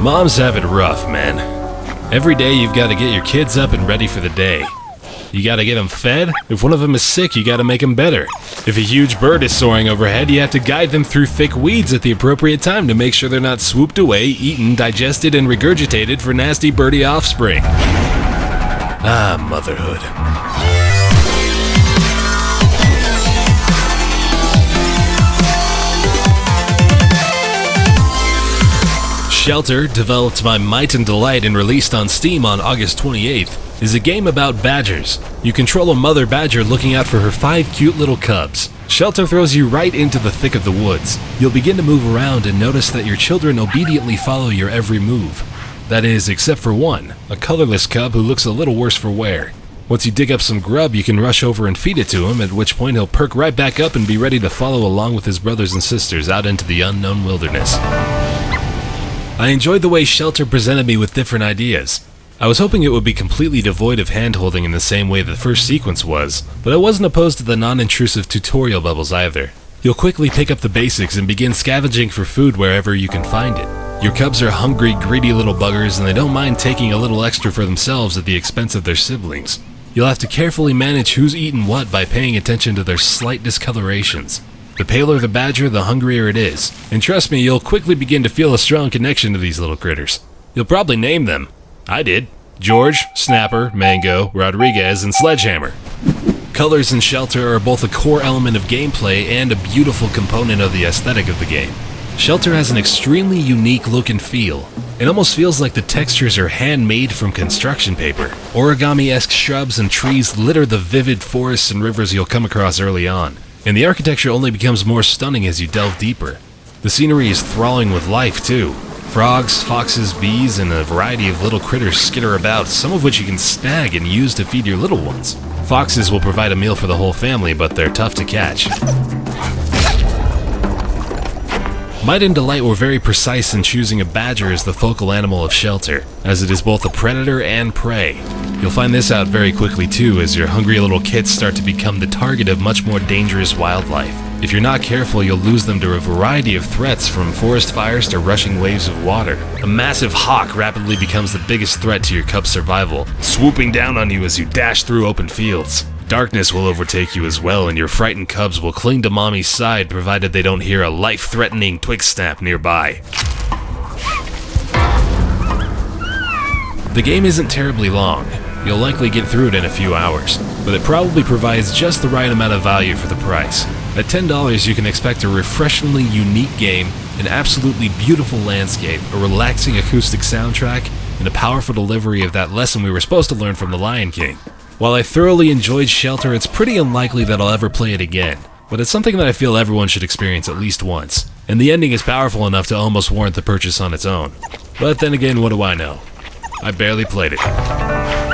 Moms have it rough, man. Every day you've got to get your kids up and ready for the day. You got to get them fed. If one of them is sick, you got to make them better. If a huge bird is soaring overhead, you have to guide them through thick weeds at the appropriate time to make sure they're not swooped away, eaten, digested, and regurgitated for nasty birdie offspring. Ah, motherhood. Shelter, developed by Might and Delight and released on Steam on August 28th, is a game about badgers. You control a mother badger looking out for her 5 cute little cubs. Shelter throws you right into the thick of the woods. You'll begin to move around and notice that your children obediently follow your every move. That is, except for one, a colorless cub who looks a little worse for wear. Once you dig up some grub, you can rush over and feed it to him, at which point he'll perk right back up and be ready to follow along with his brothers and sisters out into the unknown wilderness. I enjoyed the way Shelter presented me with different ideas. I was hoping it would be completely devoid of hand-holding in the same way the first sequence was, but I wasn't opposed to the non-intrusive tutorial bubbles either. You'll quickly pick up the basics and begin scavenging for food wherever you can find it. Your cubs are hungry, greedy little buggers, and they don't mind taking a little extra for themselves at the expense of their siblings. You'll have to carefully manage who's eaten what by paying attention to their slight discolorations. The paler the badger, the hungrier it is. And trust me, you'll quickly begin to feel a strong connection to these little critters. You'll probably name them. I did. George, Snapper, Mango, Rodriguez, and Sledgehammer. Colors in Shelter are both a core element of gameplay and a beautiful component of the aesthetic of the game. Shelter has an extremely unique look and feel. It almost feels like the textures are handmade from construction paper. Origami-esque shrubs and trees litter the vivid forests and rivers you'll come across early on. And the architecture only becomes more stunning as you delve deeper. The scenery is thrilling with life, too. Frogs, foxes, bees, and a variety of little critters skitter about, some of which you can snag and use to feed your little ones. Foxes will provide a meal for the whole family, but they're tough to catch. Might and Delight were very precise in choosing a badger as the focal animal of Shelter, as it is both a predator and prey. You'll find this out very quickly too, as your hungry little kits start to become the target of much more dangerous wildlife. If you're not careful, you'll lose them to a variety of threats, from forest fires to rushing waves of water. A massive hawk rapidly becomes the biggest threat to your cub's survival, swooping down on you as you dash through open fields. Darkness will overtake you as well, and your frightened cubs will cling to mommy's side provided they don't hear a life-threatening twig snap nearby. The game isn't terribly long. You'll likely get through it in a few hours, but it probably provides just the right amount of value for the price. At $10, you can expect a refreshingly unique game, an absolutely beautiful landscape, a relaxing acoustic soundtrack, and a powerful delivery of that lesson we were supposed to learn from The Lion King. While I thoroughly enjoyed Shelter, it's pretty unlikely that I'll ever play it again, but it's something that I feel everyone should experience at least once, and the ending is powerful enough to almost warrant the purchase on its own. But then again, what do I know? I barely played it.